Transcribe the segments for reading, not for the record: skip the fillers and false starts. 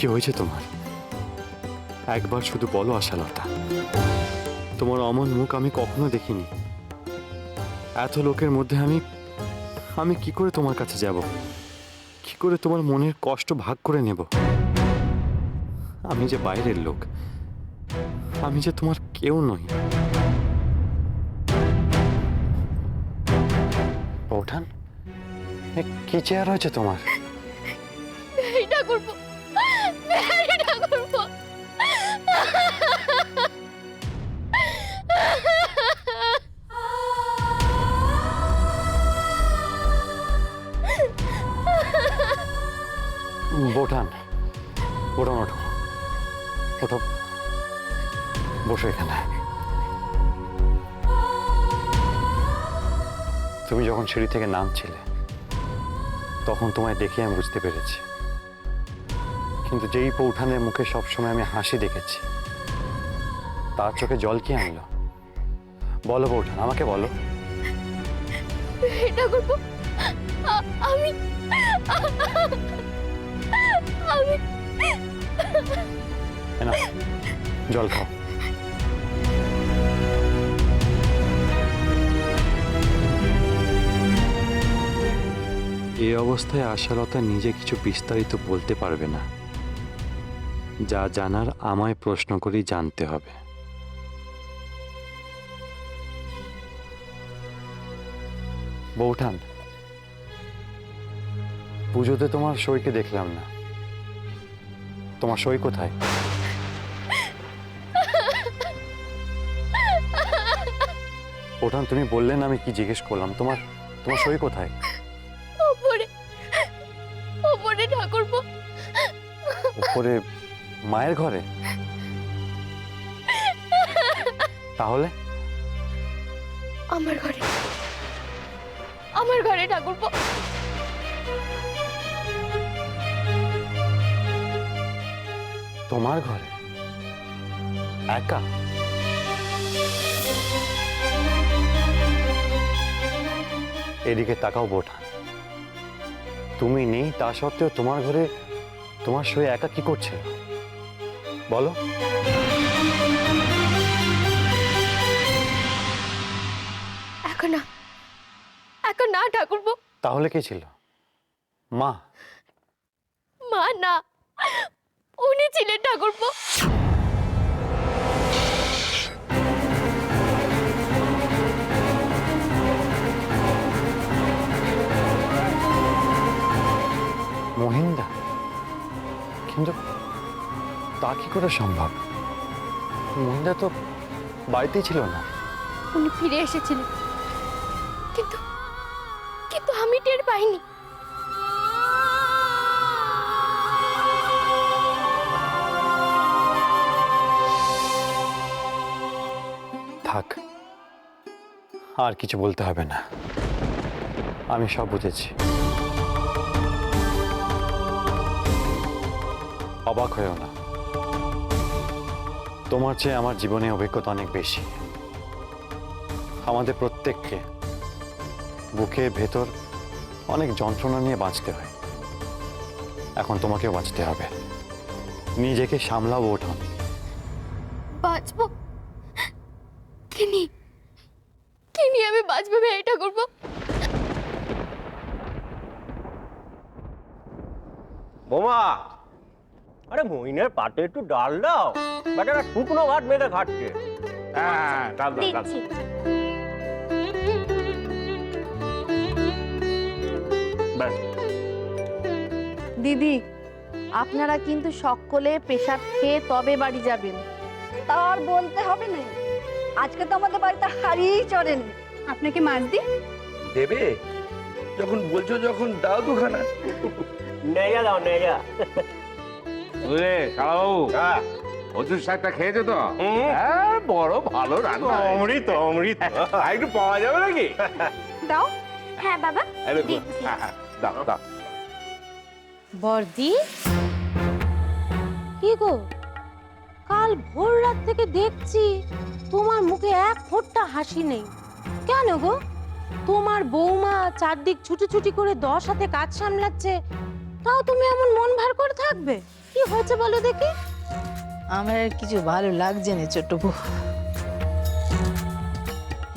কি হয়েছে তোমার? একবার শুধু বলো আশালতা। তোমার অমন মুখ আমি কখনো দেখিনি। এত লোকের মধ্যে আমি কি করে তোমার কাছে যাব? কি করে তোমার মনের কষ্ট ভাগ করে নেব? আমি যে বাইরের লোক, আমি যে তোমার কেউ নই। ওঠান, কি চেয়ার হয়েছে তোমার? এটা করবো, এটা করবো। বোঠান, ওঠান, ওঠো, ওঠো, বসো এখানে। তুমি যখন সিঁড়ি থেকে নামছিলে তখন তোমায় দেখে আমি বুঝতে পেরেছি, কিন্তু যেই পৌঠানের মুখে সবসময় আমি হাসি দেখেছি, তার চোখে জল কি আনলো? বলো পৌঠান, আমাকে বলো। এটা করবো আমি, আমি না, জল খাও। এই অবস্থায় আশালতা নিজে কিছু বিস্তারিত বলতে পারবে না। যা জানার আমায় প্রশ্ন করেই জানতে হবে। বৌঠান, পুজোতে তোমার সইকে দেখলাম না। তোমার সই কোথায়? বৌঠান, তুমি বললে না, আমি কি জিজ্ঞেস করলাম? তোমার তোমার সই কোথায়? ওপরে, ওপরে ঠাকুরপো। উপরে মায়ের ঘরে? তাহলে আমার ঘরে, আমার ঘরে ঠাকুরপো। তোমার ঘরে একা? এদিকে তাকাও বোঠান, তুমি নেই তা সত্ত্বেও তোমার ঘরে তোমার সই একা কি করছে বলো? এখন না, এখন না ঠাকুরপো। তাহলে কে ছিল? মা? মা না, উনি ছিলেন ঠাকুরপো। মহিন্দা? কিন্তু তা কি করে সম্ভব? মহিন্দা তো বাড়িতেই ছিল না। উনি ফিরে এসেছিলেন, কিন্তু কিন্তু আমি টের পাইনি। থাক, আর কিছু বলতে হবে না, আমি সব বুঝেছি। অবাক হয়েও না, তোমার চেয়ে আমার জীবনে অভিজ্ঞতা অনেক বেশি। আমাদের প্রত্যেককে বুকের ভেতর অনেক যন্ত্রণা নিয়ে বাঁচতে হয়। এখন তোমাকেও বাঁচতে হবে। নিজেকে সামলাও ওঠান। বাঁচবো? কি নিয়ে আমি বাঁচবো ভাই ঠাকুরপো? বোমা, আরে মহিনের পাতে একটু ডাল দাও, বেটারা শুকনো ভাত মেখে খাচ্ছে। হ্যাঁ, ডাল দাও, ডাল দাও। দিচ্ছি। ব্যাস। দিদি, আপনারা কিন্তু সকলে পেশাব খেয়ে তবে বাড়ি যাবেন। তার বলতে হবে না, আজকে তো আমাদের বাড়িতে হারিয়েই চড়েনি। আপনাকে মাছ দিই? দেবে যখন বলছো, যখন দাও দুখানা। নেয়া দাও, নেয়া। বুঝলে শালাবাবু, হ্যাঁ, হজুর শাকটা খেয়েছো তো? হুম। হ্যাঁ, বড় ভালো রান্না। অমৃত, অমৃত। আর একটু পাওয়া যাবে নাকি? দাও। হ্যাঁ বাবা, এই দেখো, দিচ্ছি। হ্যাঁ, হ্যাঁ, দাও দাও। বর্দি, কি গো, কাল ভোর রাত থেকে দেখছি তোমার মুখে এক ফোঁটা হাসি নেই কেন গো? তোমার বৌমা চারদিক ছুটি ছুটি করে 10 হাতে কাজ সামলাচ্ছে, তাও তুমি এমন মন ভার করে থাকবে? কি হয়েছে বলো দেখি। আমার আর কিছু ভালো লাগছে না ছোট বউ।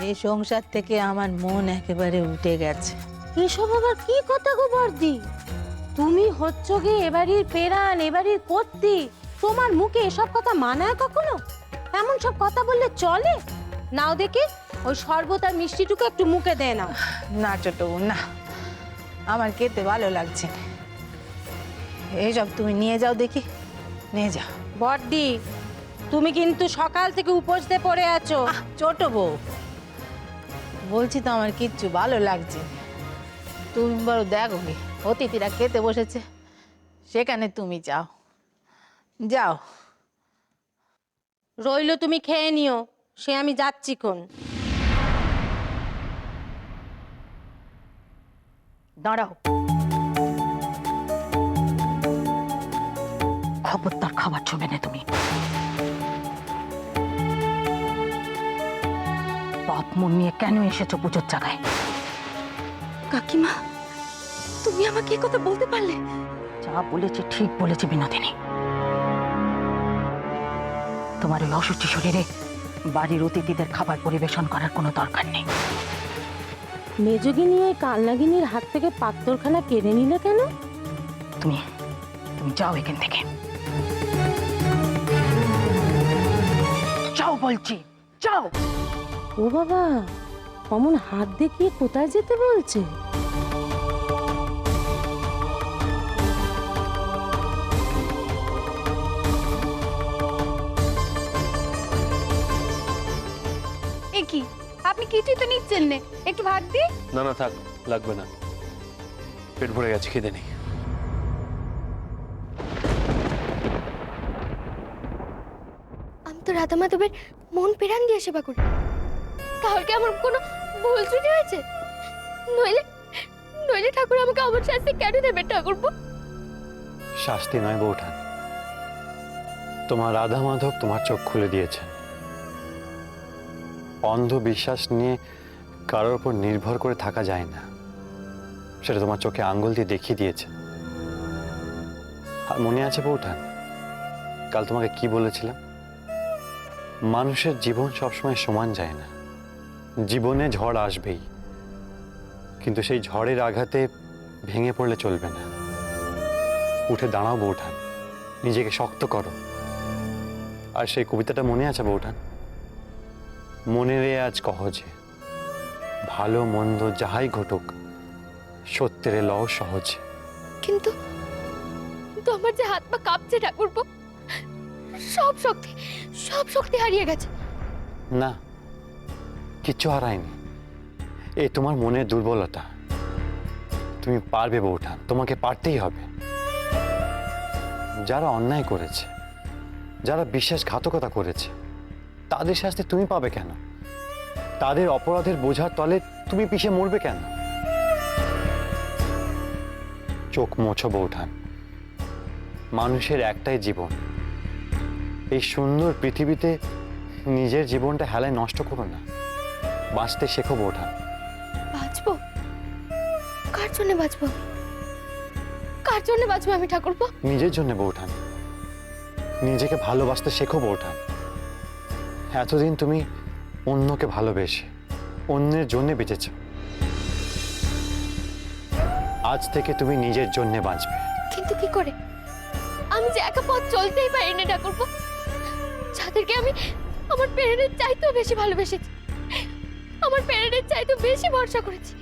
এই সংসার থেকে আমার মন একেবারে উঠে গেছে। এসব আবার কি কথা গো বর্দি? তুমি হচ্ছ গিয়ে এবাড়ির পেরান, এবাড়ির কর্তি, তোমার মুখে এসব কথা মানায় কখনো? এমন সব কথা বললে চলে? নাও দেখি ওই শরবত আর মিষ্টিটুকু একটু মুখে দে না। না ছোট বউ, না, আমার খেতে ভালো লাগছে না। এইসব তুমি নিয়ে যাও দেখি, নিয়ে যাও। বর্দি, তুমি কিন্তু সকাল থেকে উপোস দিয়ে পড়ে আছো। ছোট বউ, বলছি তো আমার কিচ্ছু ভালো লাগছে না। তুমি বড় দেখো কি অতিথিরা খেতে বসেছে, সেখানে তুমি যাও, যাও। রইলো তুমি খেয়ে নিও, সে আমি যাচ্ছি কোন। দাঁড়াও, খবরদার খাবার ছুবে না তুমি। পাপ মন নিয়ে কেন এসেছো পুজোর জায়গায়? কাকিমা, তুমি আমাকে এই কথা বলতে পারলে? যা বলেছে ঠিক বলেছে বিনোদিনী। তোমার ওই অসুস্থ শরীরে বাড়ির অতিথিদের খাবার পরিবেশন করার কোনো দরকার নেই। মেজগিনি ওই কালনাগিনীর হাত থেকে পাত্তরখানা কেড়ে নিলে কেন? তুমি তুমি যাও এখান থেকে, যাও বলছি, যাও। ও বাবা, অমন হাত দেখিয়ে কোথায় যেতে বলছে? এ কি, আপনি কিছুই তো নিচ্ছেন না, একটু ভাত দি। না না থাক, লাগবে না, পেট ভরে গেছে, খিদে নেই। আমি তো রাধা মাধবের মন পেরান দিয়ে সেবা করি, তাহলে কি আমার কোনো ভুল ত্রুটি হয়েছে? নইলে নইলে ঠাকুর আমাকে অমর শাস্তি কেন দেবেন ঠাকুরপো? শাস্তি নয় বৌঠান, তোমার রাধা মাধব তোমার চোখ খুলে দিয়েছেন। অন্ধ বিশ্বাস নিয়ে কারোর উপর নির্ভর করে থাকা যায় না, সেটা তোমার চোখে আঙ্গুল দিয়ে দেখিয়ে দিয়েছে। আর মনে আছে বৌঠান, কাল তোমাকে কি বলেছিলাম? মানুষের জীবন সবসময় সমান যায় না, জীবনে ঝড় আসবেই, কিন্তু সেই ঝড়ের আঘাতে ভেঙে পড়লে চলবে না। উঠে দাঁড়াও বৌঠান, নিজেকে শক্ত করো। আর সেই কবিতাটা মনে আছে বৌঠান? মনে রে আজ কহ যে, ভালো মন্দ যাহাই ঘটুক, সত্যের লও সহজে। কিন্তু কিন্তু আমার যে হাত পা কাঁপছে ঠাকুরপো, সব শক্তি হারিয়ে গেছে। না, কিচ্ছু হারায়নি, এ তোমার মনের দুর্বলতা। তুমি পারবে বৌঠান, তোমাকে পারতেই হবে। যারা অন্যায় করেছে, যারা বিশ্বাসঘাতকতা করেছে, তাদের শাস্তি তুমি পাবে কেন? তাদের অপরাধের বোঝার তলে তুমি পিষে মরবে কেন? চোখ মোছো বৌঠান, মানুষের একটাই জীবন। এই সুন্দর পৃথিবীতে নিজের জীবনটা হেলায় নষ্ট করো না, বাঁচতে শেখো বৌঠান। বাঁচবো? কার জন্য বাঁচবো? কার জন্য বাঁচবো আমি ঠাকুরপো? নিজের জন্য বৌঠান, নিজেকে ভালোবাসতে শেখো বৌঠান। এতদিন তুমি অন্যকে ভালোবেসে অন্যের জন্য বেঁচেছ, আজ থেকে তুমি নিজের জন্য বাঁচবে। কিন্তু কি করে? আমি যে একা পথ চলতেই পারি না ঠাকুরপো, যাদেরকে আমি আমার প্যারেন্টের চাইতেও বেশি ভালোবেসেছি, আমার প্যারেন্টের চাইতেও বেশি ভরসা করেছি,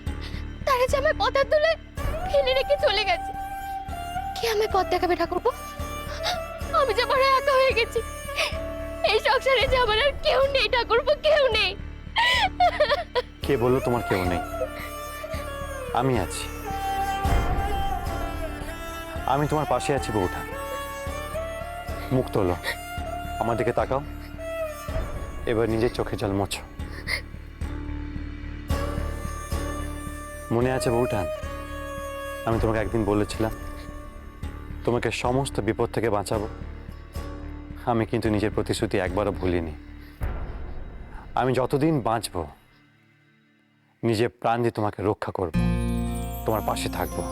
তারা যে আমার পথের দোলে ফেলে রেখে চলে গেছে। কে আমায় পথ দেখাবে ঠাকুরপো? আমি যে বড় একা হয়ে গেছি, এই সংসারে যে আমার আর কেউ নেই ঠাকুরপো, কেউ নেই। কে বললো তোমার কেউ নেই? আমি আছি, আমি তোমার পাশে আছি বৌঠান। মুখ তোলো, আমার দিকে তাকাও, এবার নিজের চোখে জল মোছো। মনে আছে বৌঠান, আমি তোমাকে একদিন বলেছিলাম তোমাকে সমস্ত বিপদ থেকে বাঁচাবো। আমি কিন্তু নিজের প্রতিশ্রুতি একবারও ভুলিনি। আমি যতদিন বাঁচবো নিজের প্রাণ দিয়ে তোমাকে রক্ষা করব, তোমার পাশে থাকবো।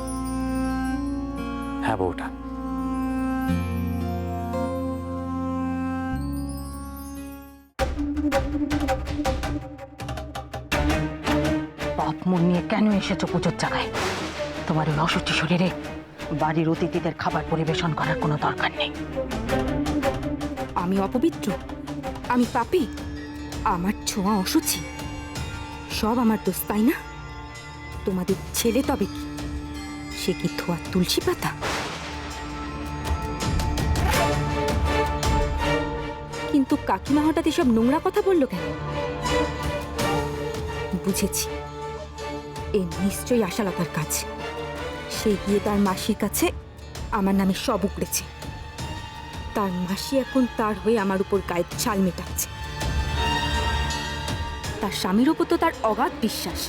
হ্যাঁ বউটা। পাপ মন নিয়ে কেন এসেছো পুজোর জায়গায়? তোমার ওই অসুস্থ শরীরে বাড়ির অতিথিদের খাবার পরিবেশন করার কোনো দরকার নেই। আমি অপবিত্র, আমি পাপী, আমার ছোঁয়া অসুচি, সব আমার দোষ, তাই না? তোমাদের ছেলে তবে কি, সে কি ধোয়া তুলসী পাতা? কিন্তু কাকিমা হঠাৎ এসব নোংরা কথা বললো কেন? বুঝেছি, এ নিশ্চয়ই আশালতার কাজ। সে গিয়ে তার মাসির কাছে আমার নামে সব উকড়েছে। তার মাসি এখন তার হয়ে আমার উপর গায়ে ছাল মেটাচ্ছে। তার স্বামীর ওপর তো তার অগাধ বিশ্বাস।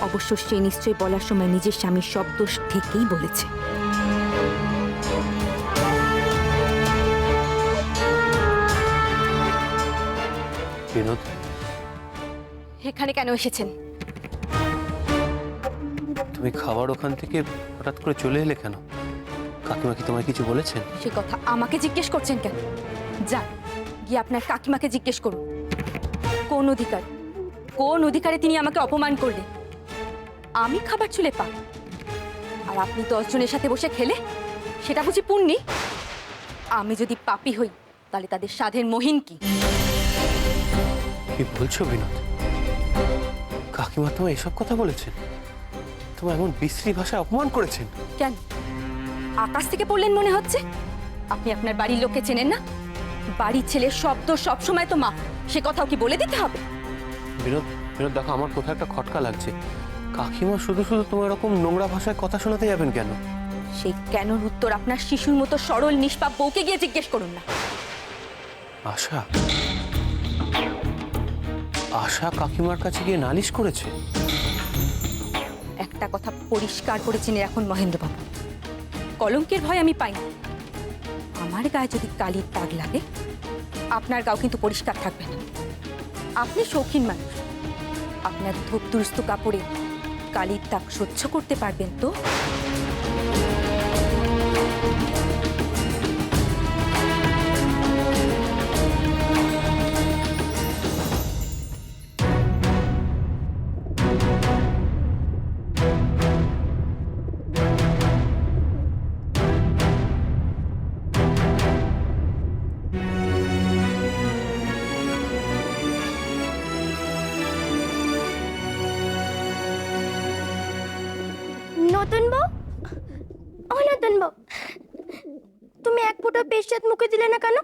অবশ্য সে নিশ্চয়ই বলার সময় নিজের স্বামীর সব দোষ থেকেই বলেছে। বিনোদ, এখানে কেন এসেছেন? তুমি খাবার ওখান থেকে হঠাৎ করে চলে এলে কেন? কাকিমা কি তোমায় কিছু বলেছেন? সে কথা আমাকে জিজ্ঞেস করছেন কেন? যান, গিয়ে আপনার কাকিমাকে জিজ্ঞেস করুন। কোন অধিকারে তিনি আমাকে অপমান করলেন? আমি খাবার চুলে পা, আর আপনি 10 জনের সাথে বসে খেলে সেটা বুঝি পুণ্যি? আমি যদি পাপী হই তাহলে তাদের সাধের মহিন কি? কি বলছো বিনোদ? কাকিমা তোমায় এসব কথা বলেছেন? তোমায় এমন বিশ্রী ভাষায় অপমান করেছেন? কেন, আকাশ থেকে পড়লেন মনে হচ্ছে? আপনি আপনার বাড়ির লোককে চেনেন না? বাড়ির ছেলের শব্দ সবসময় তো মা, সে কথাও কি বলে দিতে হবে? বিনোদ, বিনোদ দেখো, আমার কোথাও একটা খটকা লাগছে। কাকিমা শুধু শুধু তোমার এরকম নোংরা ভাষায় কথা শোনাতে যাবেন কেন? সেই কেনর উত্তর আপনার শিশুর মতো সরল নিষ্পাপ বউকে গিয়ে জিজ্ঞেস করুন না। আশা, আশা কাকিমার কাছে গিয়ে নালিশ করেছে? একটা কথা পরিষ্কার করে জেনে রাখুন মহেন্দ্রবাবু, কলঙ্কের ভয় আমি পাই না। আমার গায়ে যদি কালির দাগ লাগে, আপনার গাও কিন্তু পরিষ্কার থাকবে না। আপনি শৌখিন মানুষ, আপনার ধূপ দুরস্ত কাপড়ে কালির দাগ সহ্য করতে পারবেন তো? নতুন বউ, ও নতুন বউ, তুমি এক ফুটো পেশাদ মুখে দিলে না কেন?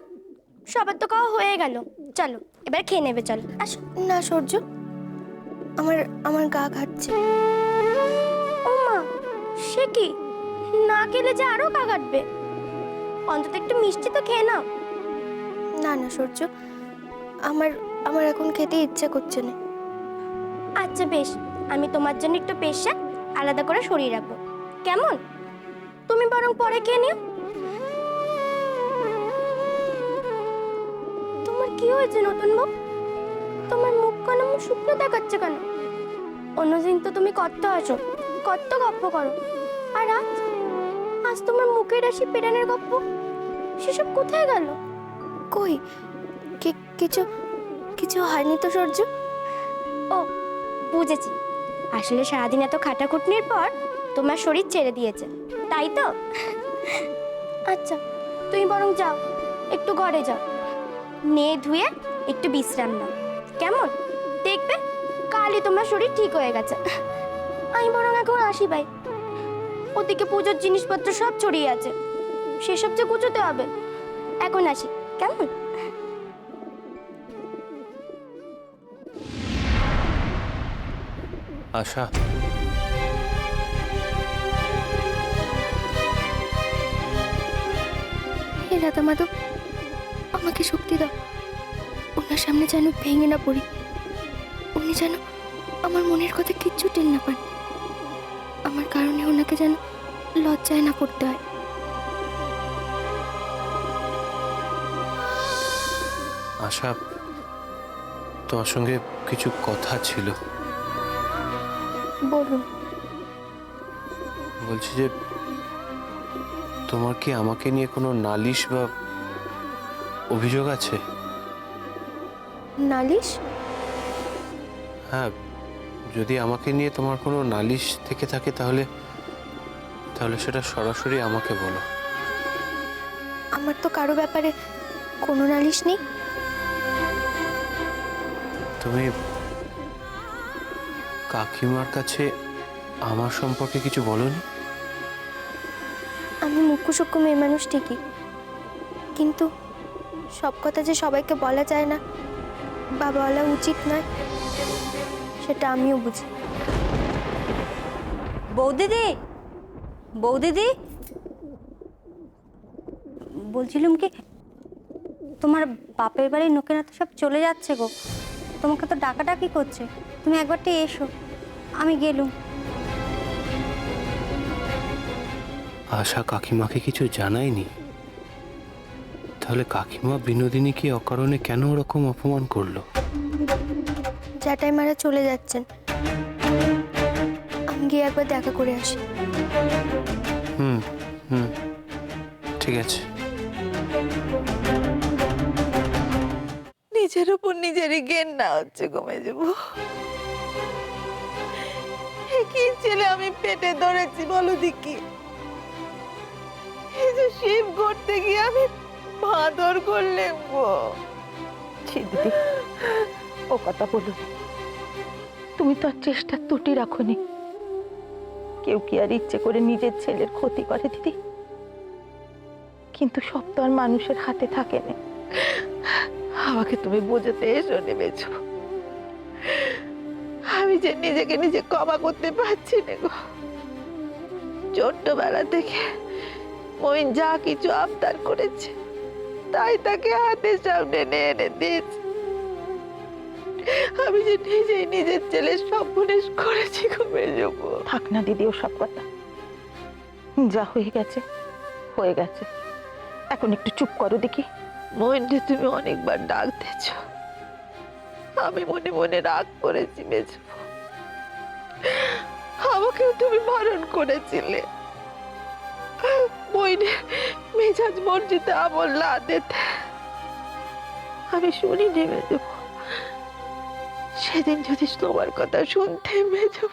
সবার তো খাওয়া হয়ে গেল, চলো এবার খেয়ে নেবে, চলো আসো। না সূর্য, আমার আমার গা ঘাটছে। ও মা, সে কি? না খেলে যে আরো গা ঘাটবে। অন্তত একটু মিষ্টি তো খেয়ে নাও। না না সূর্য, আমার আমার এখন খেতে ইচ্ছে করছে না। আচ্ছা বেশ, আমি তোমার জন্য একটু পেশাদ আলাদা করে সরিয়ে রাখবো, কেমন? তুমি বরং পরে খেয়ে নিও। তোমার কি হয়েছে নতুন বউ? তোমার মুখ কেন শুকনো দেখাচ্ছে কেন? অন্যদিন তো তুমি কত আসো, কত গপ্প করো, আর আজ আজ তোমার মুখের হাসি পেরানের গপ্প সেসব কোথায় গেল? কই, কিছু কিছু হয়নি তো সূর্য? ও বুঝেছি, আসলে সারাদিন এত খাটাখুটনির পর তোমার শরীর ছেড়ে দিয়েছে, তাই তো? আচ্ছা তুমি বরং যাও, একটু ঘরে যাও, নিয়ে ধুয়ে একটু বিশ্রাম নাও, কেমন? দেখবে কালই তোমার শরীর ঠিক হয়ে গেছে। আমি বরং এখন আসি ভাই, ওদিকে পুজোর জিনিসপত্র সব ছড়িয়ে আছে, সেসব যে গুছোতে হবে। এখন আসি, কেমন? আশা, হে রাধা মাধব, আমাকে শক্তি দাও, ওনার সামনে যেন ভেঙে না পড়ি, উনি যেন আমার মনের কথা কিচ্ছু টের না পান, আমার কারণে ওনাকে যেন লজ্জায় না পড়তে হয়। আশা, তোমার সঙ্গে কিছু কথা ছিল। বলুন। বলছি যে তোমার কি আমাকে নিয়ে কোনো নালিশ বা অভিযোগ আছে? নালিশ? হ্যাঁ, যদি আমাকে নিয়ে তোমার কোনো নালিশ থেকে থাকে তাহলে তাহলে সেটা সরাসরি আমাকে বলো। আমার তো কারো ব্যাপারে কোনো নালিশ নেই। তুমি কাকিমার কাছে আমার সম্পর্কে কিছু বলোনি? আমি মুখ্য সূক্ষ্ম মেয়ে মানুষ ঠিকই, কিন্তু সব কথা যে সবাইকে বলা যায় না বা বলা উচিত নয়, সেটা আমিও বুঝি। বৌদিদি, বৌদিদি, বলছিলাম কি তোমার বাপের বাড়ির লোকেরা তো সব চলে যাচ্ছে গো, তোমাকে তো ডাকাডাকি করছে, তুমি একবারটি এসো। আমি গেলুম। আশা কাকিমাকে কিছু জানায়নি? তাহলে কাকিমা বিনোদিনীকে অকারণে কেন ওরকম অপমান করলো? জ্যাঠাই মারা চলে যাচ্ছেন, আমি গিয়ে একবার দেখা করে আসি। হুম হুম, ঠিক আছে। নিজের উপর নিজেরই জ্ঞান না হচ্ছে কমে যাব। কি ছেলে আমি পেটে ধরেছি বলো দেখি, এই যে শিব করতে গিয়ে আমি ভাদর করলাম গো। ছি দিদি, ও কথা বলো না। তুমি তো আর চেষ্টার ত্রুটি রাখোনি। কেউ কি আর ইচ্ছে করে নিজের ছেলের ক্ষতি করে দিদি? কিন্তু সব তো আর মানুষের হাতে থাকে না। আমাকে তুমি বোঝাতে এসো নেমেছো, আমি যে নিজেকে নিজে ক্ষমা করতে পারছি না গো। ছোট্টবেলা থেকে মইন যা কিছু আবদার করেছে তাই তাকে হাতের সামনে এনে দিয়েছে। আমি যে নিজেই নিজের ছেলের সর্বনাশ করেছি ঘুমে যাব। থাক না দিদি ওসব কথা, যা হয়ে গেছে হয়ে গেছে। এখন একটু চুপ করো দেখি। মইনকে তুমি অনেকবার ডাক দিয়েছ, আমি মনে মনে রাগ করেছি মেজো। আমাকেও তুমি বারণ করেছিলে মইনের মেজাজ মসজিদে আমল না দিতে। আমি শুনি নেমে যাব। সেদিন যদি তোমার কথা শুনতে মেজো,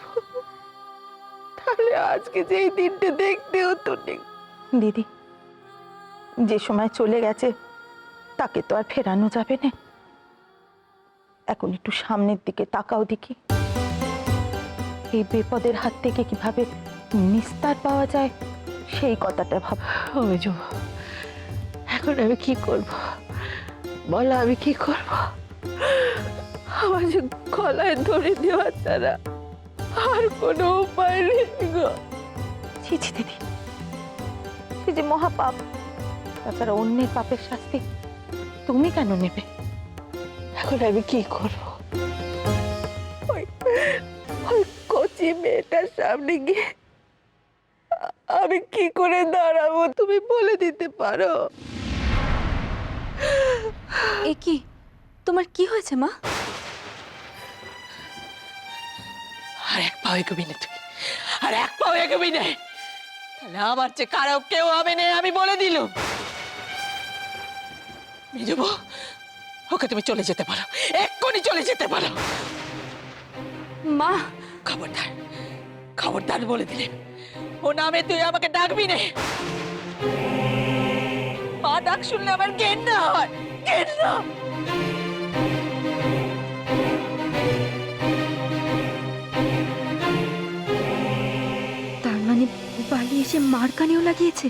তাহলে আজকে যে এই দিনটা দেখতে হতো না। দিদি, যে সময় চলে গেছে তাকে তো আর ফেরানো যাবে না। এখন একটু সামনের দিকে তাকাও দেখি। এই বিপদের হাত থেকে কিভাবে নিস্তার পাওয়া যায় সেই কথাটা ভাব। মেজো, এখন আমি কি করব বলো? আমি কি করব? আমার যে গলায় ধরে দেওয়ার ছাড়া আর কোনো উপায় নেই গো। ছি ছি দিদি, সে যে মহাপাপ। তাছাড়া অন্যের পাপের শাস্তি তুমি কেন নেবে? এখন আমি কি করব? ওই কচি মেয়েটার সামনে গিয়ে আমি কি করে দাঁড়াবো তুমি বলে দিতে পারো? এ কি, তোমার কি হয়েছে মা? আর এক পাও এগোবি না তুই, আর এক পাও এগোবি না, তাহলে আমার চেয়ে কারো কেউ হবে না, আমি বলে দিলুম। মেজো বউ, ওকে তুমি চলে যেতে পারো, এক্ষুনি চলে যেতে পারো। মা, খবরদার, খবরদার বলে দিলেন, ও নামে তুই আমাকে ডাকবি না। মা ডাক শুনলে আমার জ্ঞান না হয়, জ্ঞান না। তার মানে বালি এসে মার কানেও লাগিয়েছে।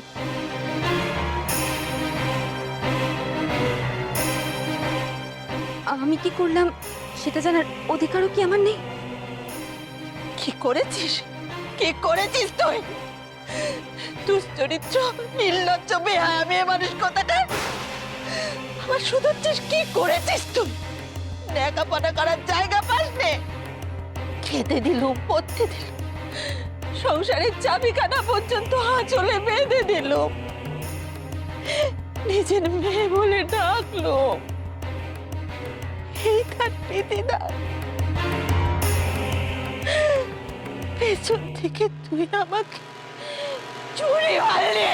আমি কি করলাম সেটা জানার অধিকারও কি আমার নেই? কি করেছিস, কি করেছিস তুই? দুশ্চরিত্র, নির্লজ্জ, বেহায়া মেয়ে মানুষ কথাটা আমার শুধুচ্ছিস। কি করেছিস তুই? লেখাপড়া করার জায়গা পাস নে, খেতে দিলুম, পড়তে দিলুম, সংসারের চাবিখানা পর্যন্ত আঁচলে বেঁধে দিলুম, নিজের মেয়ে বলে ডাকলো। এই তার প্রীতিদার, পেছন থেকে তুই আমাকে চুরি মারলি।